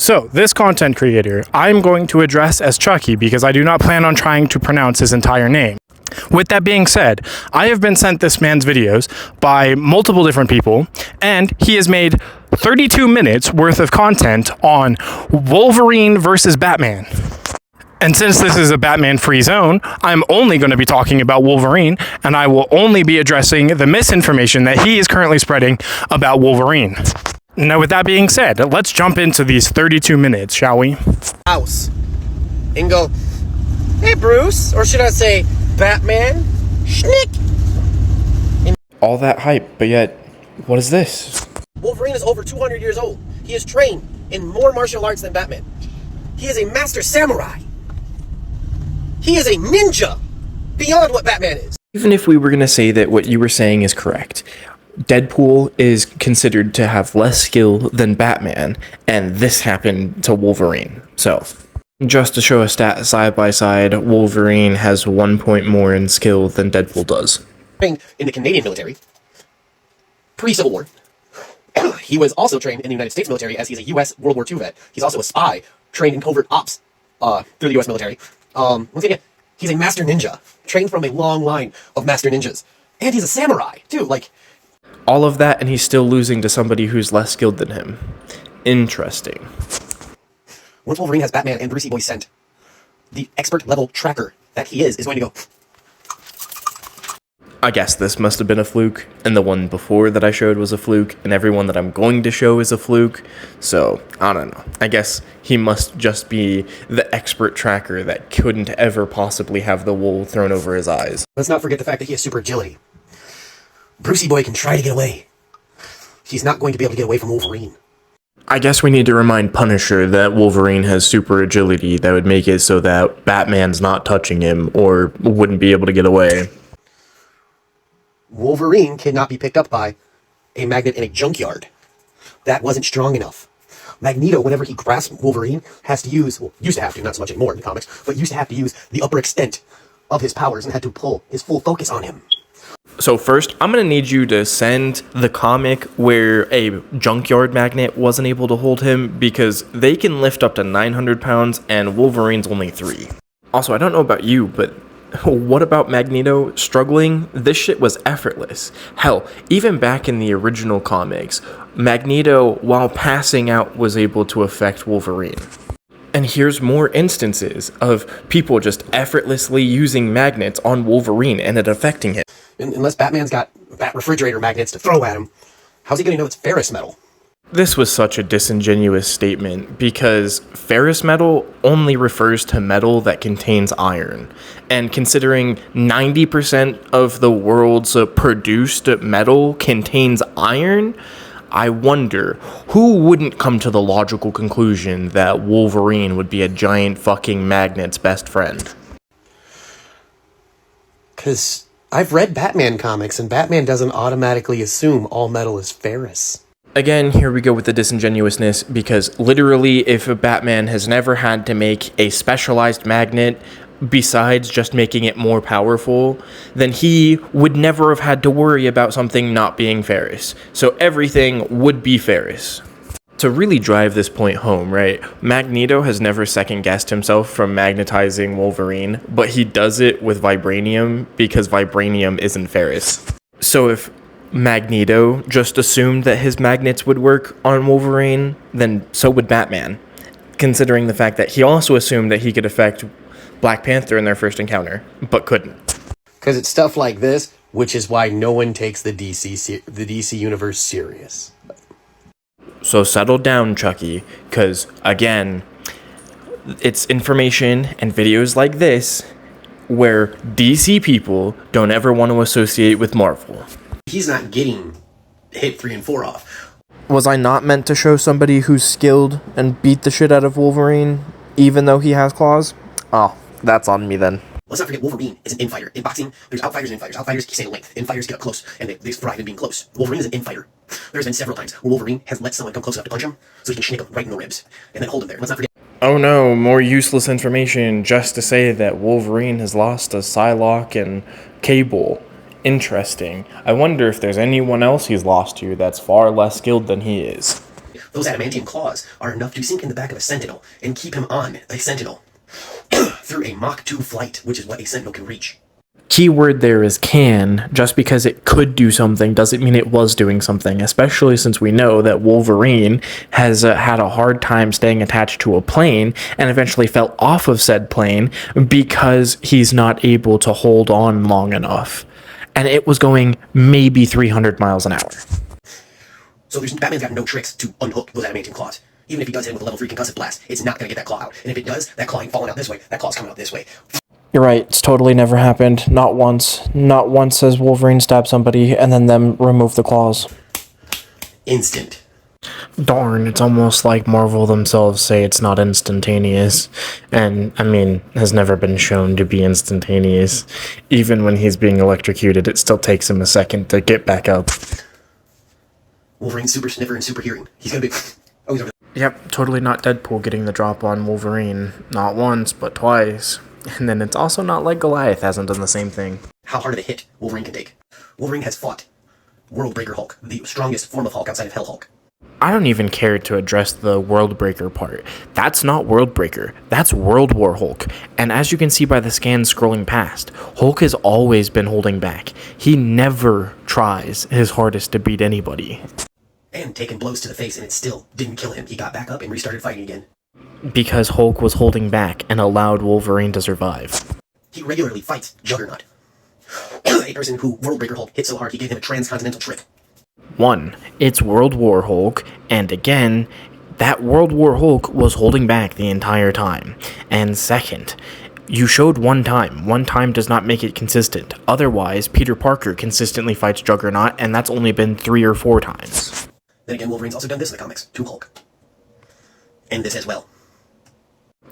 So, this content creator, I'm going to address as Chucky because I do not plan on trying to pronounce his entire name. With that being said, I have been sent this man's videos by multiple different people, and he has made 32 minutes worth of content on Wolverine versus Batman. And since this is a Batman-free zone, I'm only going to be talking about Wolverine, and I will only be addressing the misinformation that he is currently spreading about Wolverine. Now, with that being said, let's jump into these 32 minutes, shall we? House. And go, hey, Bruce, or should I say, Batman? Schnick! All that hype, but yet, what is this? Wolverine is over 200 years old. He is trained in more martial arts than Batman. He is a master samurai. He is a ninja beyond what Batman is. Even if we were going to say that what you were saying is correct, Deadpool is considered to have less skill than Batman, and this happened to Wolverine. So, just to show a stat side by side, Wolverine has 1 point more in skill than Deadpool does. Trained in the Canadian military, pre-Civil War. He was also trained in the United States military as he's a U.S. World War II vet. He's also a spy trained in covert ops through the U.S. military. Once again, he's a master ninja, trained from a long line of master ninjas. And he's a samurai, too, all of that, and he's still losing to somebody who's less skilled than him. Interesting. Once Wolverine has Batman and Brucey Boy sent, the expert level tracker that he is going to go. I guess this must have been a fluke, and the one before that I showed was a fluke, and everyone that I'm going to show is a fluke, so, I don't know. I guess he must just be the expert tracker that couldn't ever possibly have the wool thrown over his eyes. Let's not forget the fact that he has super agility. Brucey Boy can try to get away. He's not going to be able to get away from Wolverine. I guess we need to remind Punisher that Wolverine has super agility that would make it so that Batman's not touching him or wouldn't be able to get away. Wolverine cannot be picked up by a magnet in a junkyard. That wasn't strong enough. Magneto, whenever he grasps Wolverine, has to use, well, used to have to, not so much anymore in the comics, but used to have to use the upper extent of his powers and had to pull his full focus on him. So first, I'm going to need you to send the comic where a junkyard magnet wasn't able to hold him, because they can lift up to 900 pounds and Wolverine's only 3. Also, I don't know about you, but what about Magneto struggling? This shit was effortless. Hell, even back in the original comics, Magneto, while passing out, was able to affect Wolverine. And here's more instances of people just effortlessly using magnets on Wolverine and it affecting him. Unless Batman's got bat refrigerator magnets to throw at him, how's he going to know it's ferrous metal? This was such a disingenuous statement because ferrous metal only refers to metal that contains iron. And considering 90% of the world's produced metal contains iron, I wonder who wouldn't come to the logical conclusion that Wolverine would be a giant fucking magnet's best friend. Because I've read Batman comics, and Batman doesn't automatically assume all metal is ferrous. Again, here we go with the disingenuousness, because literally, if a Batman has never had to make a specialized magnet besides just making it more powerful, then he would never have had to worry about something not being ferrous. So everything would be ferrous. To really drive this point home, right, Magneto has never second-guessed himself from magnetizing Wolverine, but he does it with vibranium because vibranium isn't ferrous. So if Magneto just assumed that his magnets would work on Wolverine, then so would Batman, considering the fact that he also assumed that he could affect Black Panther in their first encounter, but couldn't. Because it's stuff like this, which is why no one takes the DC universe serious. So settle down, Chucky, because, again, it's information and videos like this where DC people don't ever want to associate with Marvel. He's not getting hit 3 and 4 off. Was I not meant to show somebody who's skilled and beat the shit out of Wolverine, even though he has claws? Oh, that's on me then. Let's not forget Wolverine is an infighter. In boxing, there's outfighters and infighters. Outfighters stay at length. Infighters get up close, and they thrive in being close. Wolverine is an infighter. There's been several times where Wolverine has let someone come close enough to punch him, so he can schnick him right in the ribs, and then hold him there. Let's not forget. Oh no, more useless information just to say that Wolverine has lost to Psylocke and Cable. Interesting. I wonder if there's anyone else he's lost to that's far less skilled than he is. Those adamantium claws are enough to sink in the back of a sentinel and keep him on a sentinel through a Mach 2 flight, which is what a sentinel can reach. Key word there is can. Just because it could do something doesn't mean it was doing something, especially since we know that Wolverine has had a hard time staying attached to a plane and eventually fell off of said plane because he's not able to hold on long enough. And it was going maybe 300 miles an hour. So Batman's got no tricks to unhook those adamantium claws. Even if he does hit him with a level 3 concussive blast, it's not going to get that claw out. And if it does, that claw ain't falling out this way. That claw's coming out this way. You're right, it's totally never happened. Not once. Not once has Wolverine stabbed somebody and then them remove the claws. Instant. Darn, it's almost like Marvel themselves say it's not instantaneous. And, I mean, has never been shown to be instantaneous. Even when he's being electrocuted, it still takes him a second to get back up. Wolverine's super sniffer and super hearing. He's going to be... Oh, he's over there. Yep, totally not Deadpool getting the drop on Wolverine. Not once, but twice. And then it's also not like Goliath hasn't done the same thing. How hard of a hit Wolverine can take. Wolverine has fought Worldbreaker Hulk, the strongest form of Hulk outside of Hell Hulk. I don't even care to address the Worldbreaker part. That's not Worldbreaker. That's World War Hulk. And as you can see by the scans scrolling past, Hulk has always been holding back. He never tries his hardest to beat anybody. And taking blows to the face, and it still didn't kill him. He got back up and restarted fighting again. Because Hulk was holding back and allowed Wolverine to survive. He regularly fights Juggernaut. A person who Worldbreaker Hulk hit so hard he gave him a transcontinental trip. 1. It's World War Hulk, and again, that World War Hulk was holding back the entire time. And second, you showed one time. One time does not make it consistent. Otherwise, Peter Parker consistently fights Juggernaut, and that's only been 3 or 4 times. Then again, Wolverine's also done this in the comics, to Hulk. And this as well.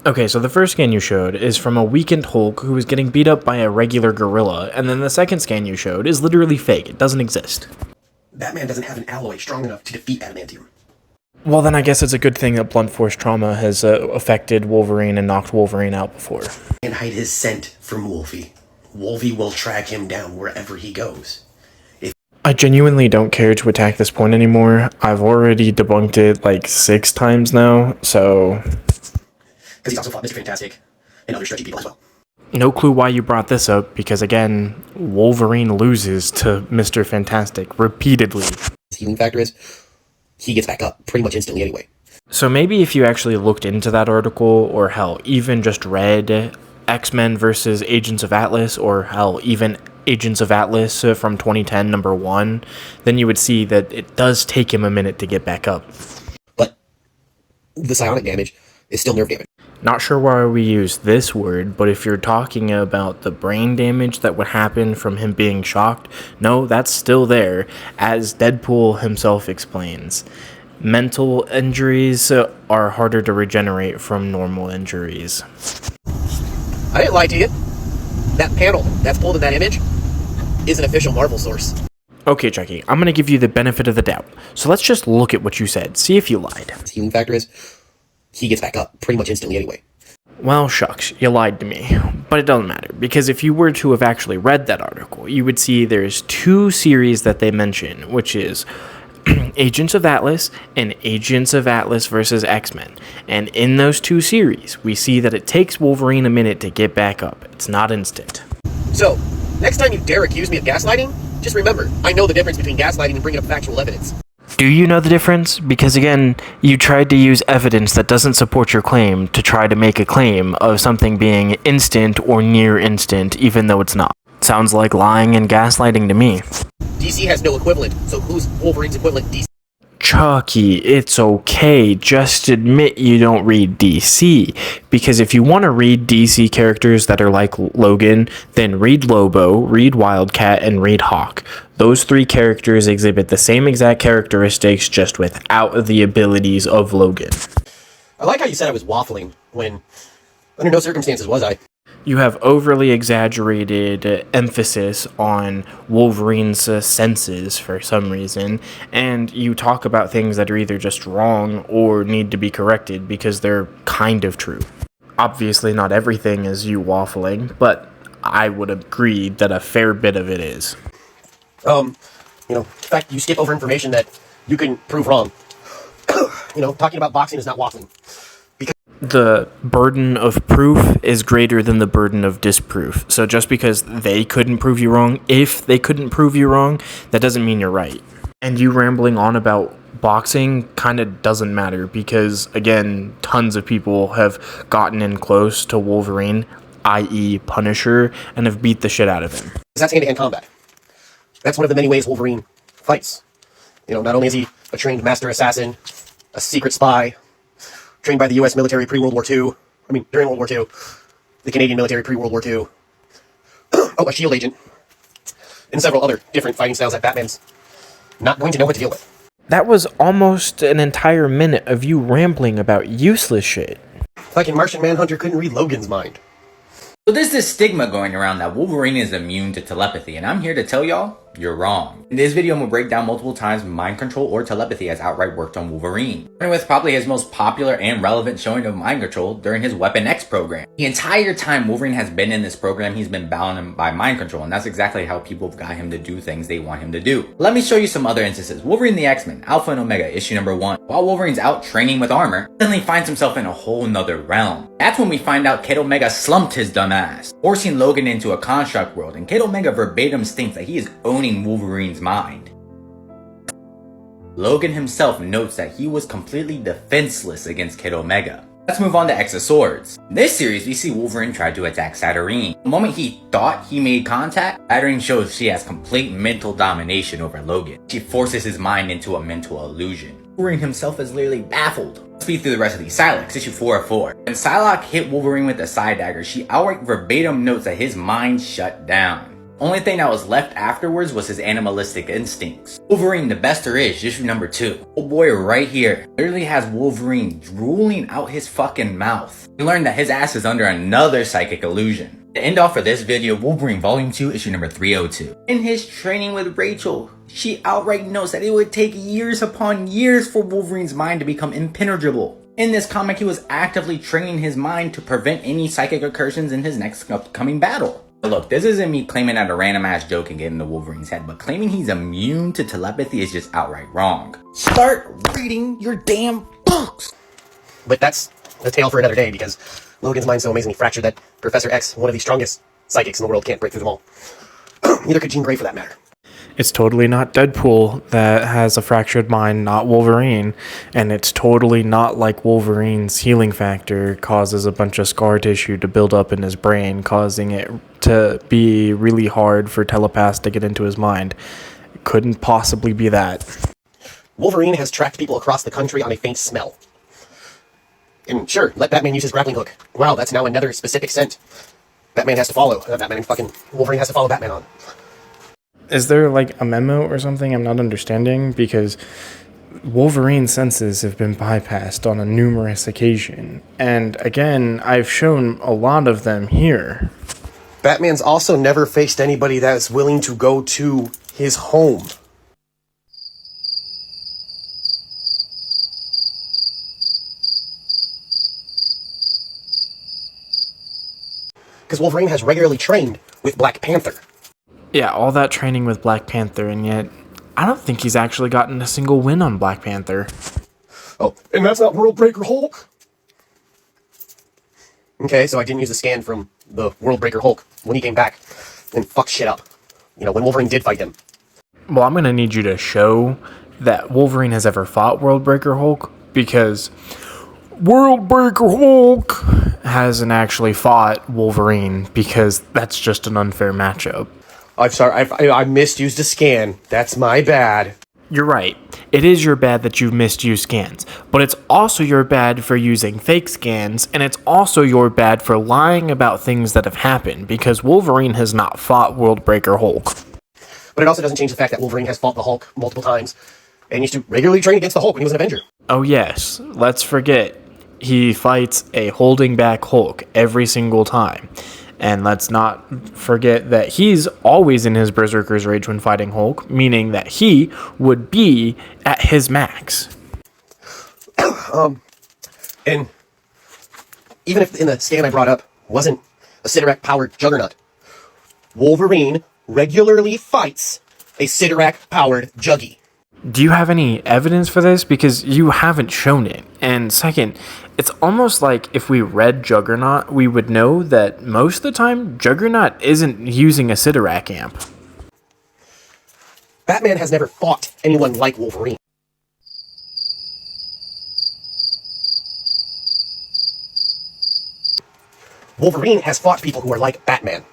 Okay, so the first scan you showed is from a weakened Hulk who was getting beat up by a regular gorilla, and then the second scan you showed is literally fake. It doesn't exist. Batman doesn't have an alloy strong enough to defeat adamantium. Well, then I guess it's a good thing that blunt force trauma has affected Wolverine and knocked Wolverine out before. And hide his scent from Wolfie. Wolfie will track him down wherever he goes. I genuinely don't care to attack this point anymore. I've already debunked it like 6 times now, so... Because he's also fought Mr. Fantastic and other stretchy people as well. No clue why you brought this up, because again, Wolverine loses to Mr. Fantastic repeatedly. His healing factor is, he gets back up pretty much instantly anyway. So maybe if you actually looked into that article, or hell, even just read X-Men versus Agents of Atlas, or hell, even Agents of Atlas from 2010, number 1, then you would see that it does take him a minute to get back up. But the psionic damage is still nerve damage. Not sure why we use this word, but if you're talking about the brain damage that would happen from him being shocked, no, that's still there, as Deadpool himself explains. Mental injuries are harder to regenerate from normal injuries. I didn't lie to you. That panel that's pulled in that image is an official Marvel source. Okay, Chucky, I'm gonna give you the benefit of the doubt. So let's just look at what you said, see if you lied. His healing factor is, he gets back up pretty much instantly anyway. Well, shucks, you lied to me. But it doesn't matter, because if you were to have actually read that article, you would see there's 2 series that they mention, which is Agents of Atlas and Agents of Atlas versus X-Men. And in those 2 series, we see that it takes Wolverine a minute to get back up. It's not instant. So, next time you dare accuse me of gaslighting, just remember, I know the difference between gaslighting and bringing up factual evidence. Do you know the difference? Because again, you tried to use evidence that doesn't support your claim to try to make a claim of something being instant or near instant, even though it's not. Sounds like lying and gaslighting to me. DC has no equivalent, so who's Wolverine's equivalent? DC. Chucky, it's okay. Just admit you don't read DC. Because if you want to read DC characters that are like Logan, then read Lobo, read Wildcat, and read Hawk. Those 3 characters exhibit the same exact characteristics, just without the abilities of Logan. I like how you said I was waffling, when under no circumstances was I. You have overly exaggerated emphasis on Wolverine's senses for some reason, and you talk about things that are either just wrong or need to be corrected because they're kind of true. Obviously, not everything is you waffling, but I would agree that a fair bit of it is. In fact, you skip over information that you can prove wrong. talking about boxing is not waffling. The burden of proof is greater than the burden of disproof. So just because they couldn't prove you wrong, if they couldn't prove you wrong, that doesn't mean you're right. And you rambling on about boxing kind of doesn't matter because, again, tons of people have gotten in close to Wolverine, i.e. Punisher, and have beat the shit out of him. That's hand-to-hand combat. That's one of the many ways Wolverine fights. Not only is he a trained master assassin, a secret spy, trained by the U.S. military pre-World War II. During World War II. The Canadian military pre-World War II. A S.H.I.E.L.D. agent. And several other different fighting styles that Batman's not going to know what to deal with. That was almost an entire minute of you rambling about useless shit. Fucking Martian Manhunter couldn't read Logan's mind. So there's this stigma going around that Wolverine is immune to telepathy, and I'm here to tell y'all, you're wrong. In this video, I'm gonna break down multiple times mind control or telepathy has outright worked on Wolverine. Starting with probably his most popular and relevant showing of mind control during his Weapon X program. The entire time Wolverine has been in this program, he's been bound by mind control, and that's exactly how people have got him to do things they want him to do. Let me show you some other instances. Wolverine the X-Men, Alpha and Omega, issue number 1. While Wolverine's out training with armor, suddenly finds himself in a whole nother realm. That's when we find out Kid Omega slumped his dumb ass, forcing Logan into a construct world, and Kid Omega verbatim states that he is owning Wolverine's mind. Logan himself notes that he was completely defenseless against Kid Omega. Let's move on to X of Swords. In this series, we see Wolverine try to attack Satyrine. The moment he thought he made contact, Satyrine shows she has complete mental domination over Logan. She forces his mind into a mental illusion. Wolverine himself is literally baffled. Let's speed through the rest of these. Psylocke, issue 4 of 4. When Psylocke hit Wolverine with a side dagger, she outright verbatim notes that his mind shut down. Only thing that was left afterwards was his animalistic instincts. Wolverine, the best there is, issue number 2. Oh boy right here literally has Wolverine drooling out his fucking mouth. We learned that his ass is under another psychic illusion. To end off for this video, Wolverine volume 2, issue number 302. In his training with Rachel, she outright knows that it would take years upon years for Wolverine's mind to become impenetrable. In this comic, he was actively training his mind to prevent any psychic incursions in his next upcoming battle. Look, this isn't me claiming that a random ass joke can get into Wolverine's head, but claiming he's immune to telepathy is just outright wrong. Start reading your damn books! But that's a tale for another day, because Logan's mind's so amazingly fractured that Professor X, one of the strongest psychics in the world, can't break through them all. Neither could Jean Grey for that matter. It's totally not Deadpool that has a fractured mind, not Wolverine. And it's totally not like Wolverine's healing factor causes a bunch of scar tissue to build up in his brain, causing it to be really hard for telepaths to get into his mind. It couldn't possibly be that. Wolverine has tracked people across the country on a faint smell. And sure, let Batman use his grappling hook. Wow, that's now another specific scent Batman has to follow. Wolverine has to follow Batman on. Is there like a memo or something I'm not understanding? Because Wolverine's senses have been bypassed on a numerous occasion. And again, I've shown a lot of them here. Batman's also never faced anybody that is willing to go to his home. Because Wolverine has regularly trained with Black Panther. Yeah, all that training with Black Panther, and yet I don't think he's actually gotten a single win on Black Panther. Oh, and that's not World Breaker Hulk? Okay, so I didn't use the scan from the World Breaker Hulk when he came back and fucked shit up. When Wolverine did fight him. Well, I'm going to need you to show that Wolverine has ever fought World Breaker Hulk, because World Breaker Hulk hasn't actually fought Wolverine, because that's just an unfair matchup. I'm sorry, I misused a scan. That's my bad. You're right. It is your bad that you've misused scans, but it's also your bad for using fake scans, and it's also your bad for lying about things that have happened, because Wolverine has not fought World Breaker Hulk. But it also doesn't change the fact that Wolverine has fought the Hulk multiple times, and used to regularly train against the Hulk when he was an Avenger. Oh yes, let's forget. He fights a holding back Hulk every single time. And let's not forget that he's always in his Berserker's Rage when fighting Hulk, meaning that he would be at his max. And even if in the scan I brought up wasn't a Sidorak-powered Juggernaut, Wolverine regularly fights a Sidorak-powered Juggy. Do you have any evidence for this? Because you haven't shown it. And second, it's almost like if we read Juggernaut, we would know that most of the time, Juggernaut isn't using a Sidorak amp. Batman has never fought anyone like Wolverine. Wolverine has fought people who are like Batman.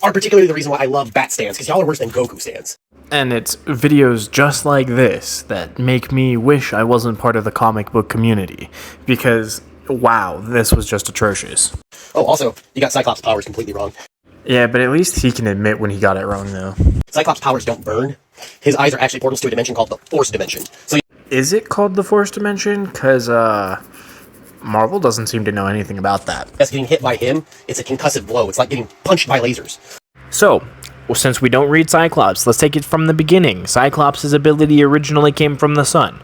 Are particularly the reason why I love Bat stands, because y'all are worse than Goku stands. And it's videos just like this that make me wish I wasn't part of the comic book community. Because, wow, this was just atrocious. Oh, also, you got Cyclops' powers completely wrong. Yeah, but at least he can admit when he got it wrong, though. Cyclops' powers don't burn. His eyes are actually portals to a dimension called the Force Dimension. So Is it called the Force Dimension? Because, Marvel doesn't seem to know anything about that. yes, getting hit by him, it's a concussive blow. It's like getting punched by lasers. So, since we don't read Cyclops, let's take it from the beginning. Cyclops' ability originally came from the sun.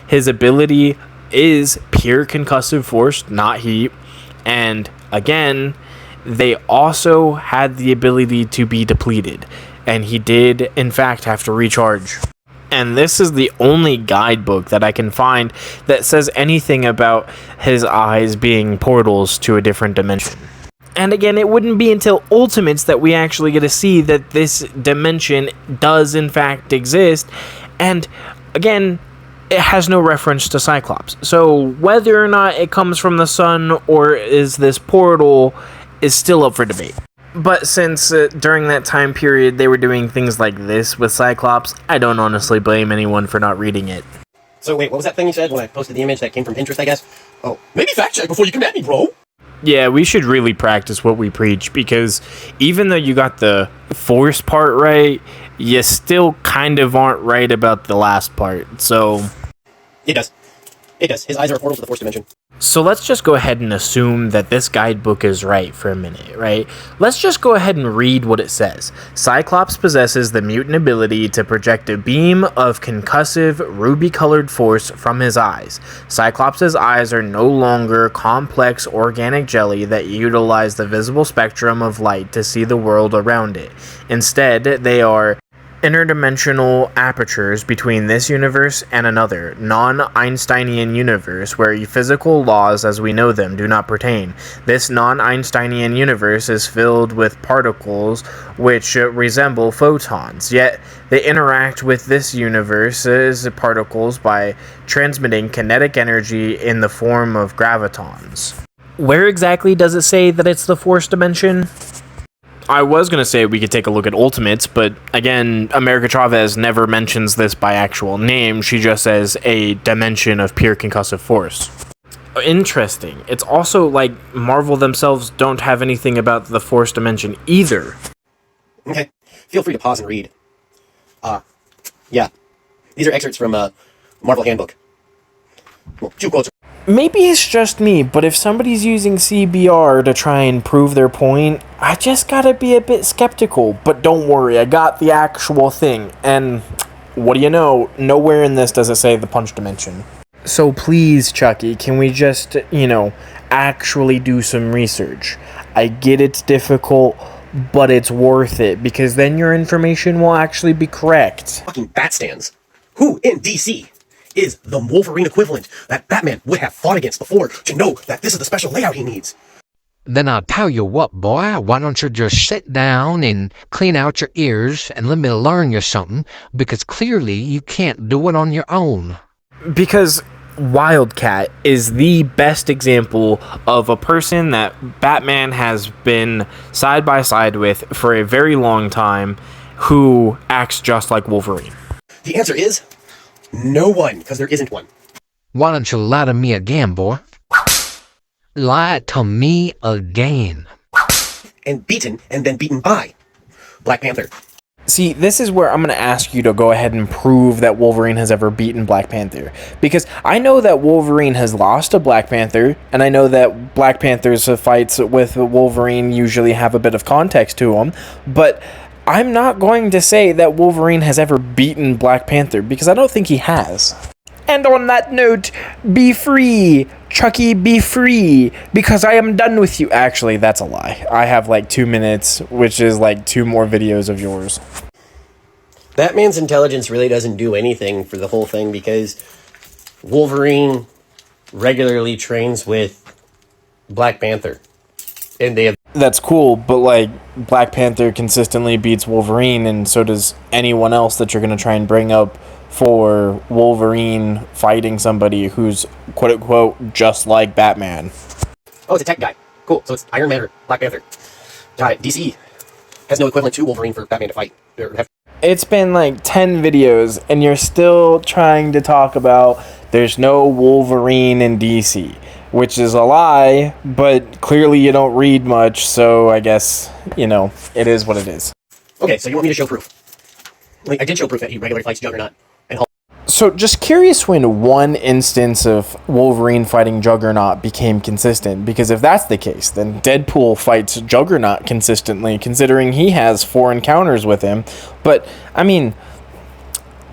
His ability is pure concussive force, not heat. And, again, they also had the ability to be depleted. And he did, in fact, have to recharge. And this is the only guidebook that I can find that says anything about his eyes being portals to a different dimension. And again, it wouldn't be until Ultimates that we actually get to see that this dimension does in fact exist. And again, it has no reference to Cyclops. So whether or not it comes from the sun or is this portal is still up for debate. But since during that time period they were doing things like this with Cyclops, I don't honestly blame anyone for not reading it. So wait, what was that thing you said when I posted the image that came from Pinterest, I guess? Oh, maybe fact check before you come at me, bro. Yeah, we should really practice what we preach, because even though you got the force part right, you still kind of aren't right about the last part, so... It does. It does. His eyes are a portal to the Force Dimension. So let's just go ahead and assume that this guidebook is right for a minute, right? Let's just go ahead and read what it says. Cyclops possesses the mutant ability to project a beam of concussive, ruby-colored force from his eyes. Cyclops' eyes are no longer complex organic jelly that utilize the visible spectrum of light to see the world around it. Instead, they are interdimensional apertures between this universe and another, non-Einsteinian universe where physical laws as we know them do not pertain. This non-Einsteinian universe is filled with particles which resemble photons, yet they interact with this universe's particles by transmitting kinetic energy in the form of gravitons. Where exactly does it say that it's the Force Dimension? I was going to say we could take a look at Ultimates, but again, America Chavez never mentions this by actual name. She just says a dimension of pure concussive force. Interesting. It's also like Marvel themselves don't have anything about the Force Dimension either. Okay. Feel free to pause and read. Yeah. These are excerpts from Marvel Handbook. Well, 2 quotes. Maybe it's just me, but if somebody's using CBR to try and prove their point, I just gotta be a bit skeptical. But don't worry, I got the actual thing. And what do you know? Nowhere in this does it say the punch dimension. So please, Chucky, can we just, actually do some research? I get it's difficult, but it's worth it, because then your information will actually be correct. Fucking bat stands. Who in DC is the Wolverine equivalent that Batman would have fought against before to know that this is the special layout he needs? Then I'll tell you what, boy, why don't you just sit down and clean out your ears and let me learn you something, because clearly you can't do it on your own. Because Wildcat is the best example of a person that Batman has been side by side with for a very long time who acts just like Wolverine. The answer is no one, because there isn't one. Why don't you lie to me again, boy? Lie to me again. And beaten, and then beaten by Black Panther. See, this is where I'm going to ask you to go ahead and prove that Wolverine has ever beaten Black Panther. Because I know that Wolverine has lost to Black Panther, and I know that Black Panther's fights with Wolverine usually have a bit of context to them, but I'm not going to say that Wolverine has ever beaten Black Panther, because I don't think he has. And on that note, be free. Chucky, be free. Because I am done with you. Actually, that's a lie. I have like 2 minutes, which is like 2 more videos of yours. Batman's intelligence really doesn't do anything for the whole thing because Wolverine regularly trains with Black Panther. And they have... That's cool, but like Black Panther consistently beats Wolverine, and so does anyone else that you're going to try and bring up for Wolverine fighting somebody who's quote unquote just like Batman. Oh, it's a tech guy. Cool. So it's Iron Man or Black Panther. Got it. DC has no equivalent to Wolverine for Batman to fight. It's been like 10 videos, and you're still trying to talk about there's no Wolverine in DC, which is a lie, but clearly you don't read much, so I guess, you know, it is what it is. Okay, so you want me to show proof? Like, I did show proof that he regularly fights Juggernaut and Hulk. So just curious when one instance of Wolverine fighting Juggernaut became consistent, because if that's the case, then Deadpool fights Juggernaut consistently, considering he has 4 encounters with him. But, I mean,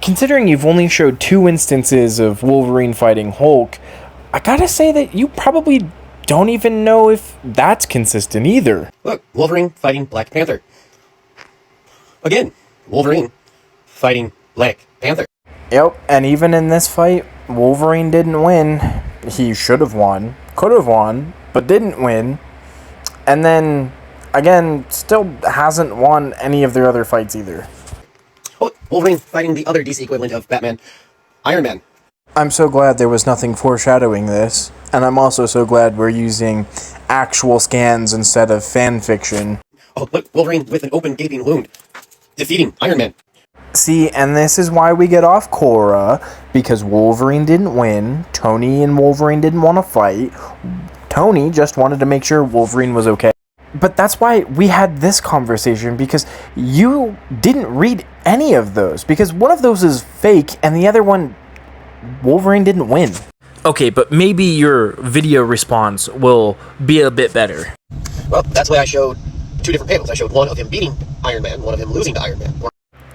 considering you've only showed 2 instances of Wolverine fighting Hulk, I gotta say that you probably don't even know if that's consistent either. Look, Wolverine fighting Black Panther. Again, Wolverine fighting Black Panther. Yep, and even in this fight, Wolverine didn't win. He should have won, could have won, but didn't win. And then, again, still hasn't won any of their other fights either. Oh, Wolverine fighting the other DC equivalent of Batman, Iron Man. I'm so glad there was nothing foreshadowing this, and I'm also so glad we're using actual scans instead of fan fiction. Oh, look, Wolverine with an open gaping wound, defeating Iron Man. See, and this is why we get off Korra, because Wolverine didn't win, Tony and Wolverine didn't want to fight, Tony just wanted to make sure Wolverine was okay. But that's why we had this conversation, because you didn't read any of those, because one of those is fake, and the other one, Wolverine didn't win. Okay, but maybe your video response will be a bit better. Well, that's why I showed 2 different panels. I showed one of him beating Iron Man, one of him losing to Iron Man.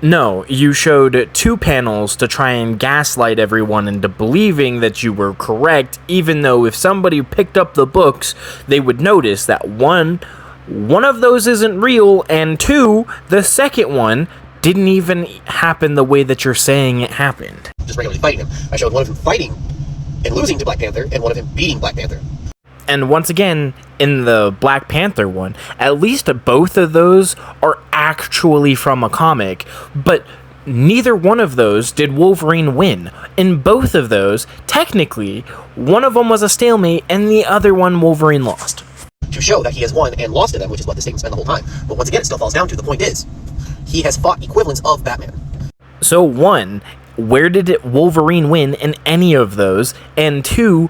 No, you showed 2 panels to try and gaslight everyone into believing that you were correct, even though if somebody picked up the books, they would notice that one of those isn't real, and 2, the second one didn't even happen the way that you're saying it happened. Just regularly fighting him. I showed one of him fighting and losing to Black Panther, and one of him beating Black Panther. And once again, in the Black Panther one, at least both of those are actually from a comic, but neither one of those did Wolverine win. In both of those, technically, one of them was a stalemate, and the other one Wolverine lost. To show that he has won and lost to them, which is what the statement's been the whole time. But once again, it still falls down to the point is, he has fought equivalents of Batman. So 1, where did Wolverine win in any of those? And 2,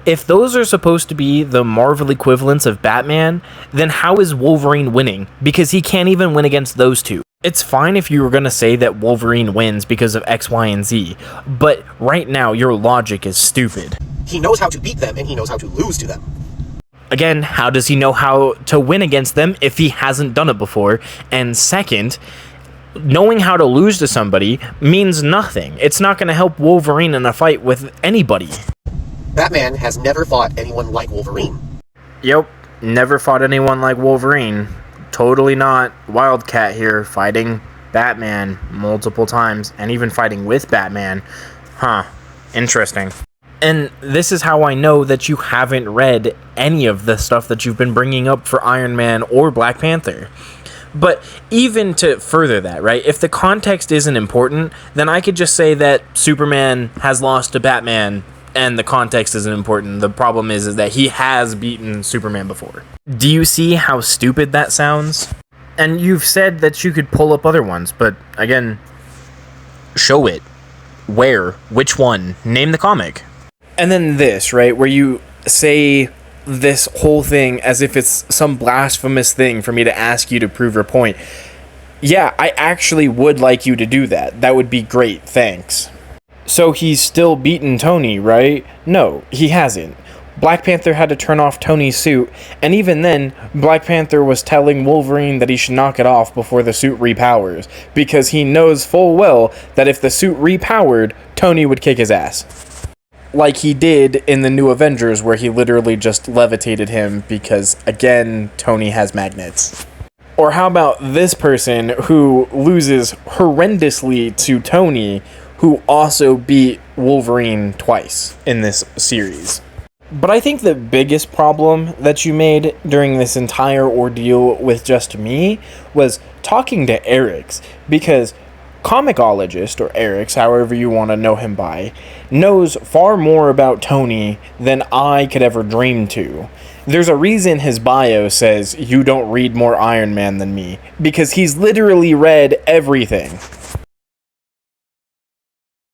if those are supposed to be the Marvel equivalents of Batman, then how is Wolverine winning? Because he can't even win against those 2. It's fine if you were going to say that Wolverine wins because of X, Y, and Z, but right now your logic is stupid. He knows how to beat them, and he knows how to lose to them. Again, how does he know how to win against them if he hasn't done it before? And second, knowing how to lose to somebody means nothing. It's not going to help Wolverine in a fight with anybody. Batman has never fought anyone like Wolverine. Yep, never fought anyone like Wolverine. Totally not Wildcat here, fighting Batman multiple times, and even fighting with Batman. Huh, interesting. And this is how I know that you haven't read any of the stuff that you've been bringing up for Iron Man or Black Panther. But even to further that, right, if the context isn't important, then I could just say that Superman has lost to Batman and the context isn't important. The problem is that he has beaten Superman before. Do you see how stupid that sounds? And you've said that you could pull up other ones, but again, show it. Where? Which one? Name the comic. And then this, right, where you say this whole thing as if it's some blasphemous thing for me to ask you to prove your point. Yeah, I actually would like you to do that. That would be great, thanks. So he's still beaten Tony, right? No, he hasn't. Black Panther had to turn off Tony's suit, and even then, Black Panther was telling Wolverine that he should knock it off before the suit repowers, because he knows full well that if the suit repowered, Tony would kick his ass. Like he did in the New Avengers, where he literally just levitated him because, again, Tony has magnets. Or how about this person who loses horrendously to Tony, who also beat Wolverine twice in this series? But I think the biggest problem that you made during this entire ordeal with just me was talking to Eric's, because Comicologist, or Eric's, however you want to know him by, knows far more about Tony than I could ever dream to. There's a reason his bio says, "You don't read more Iron Man than me," because he's literally read everything.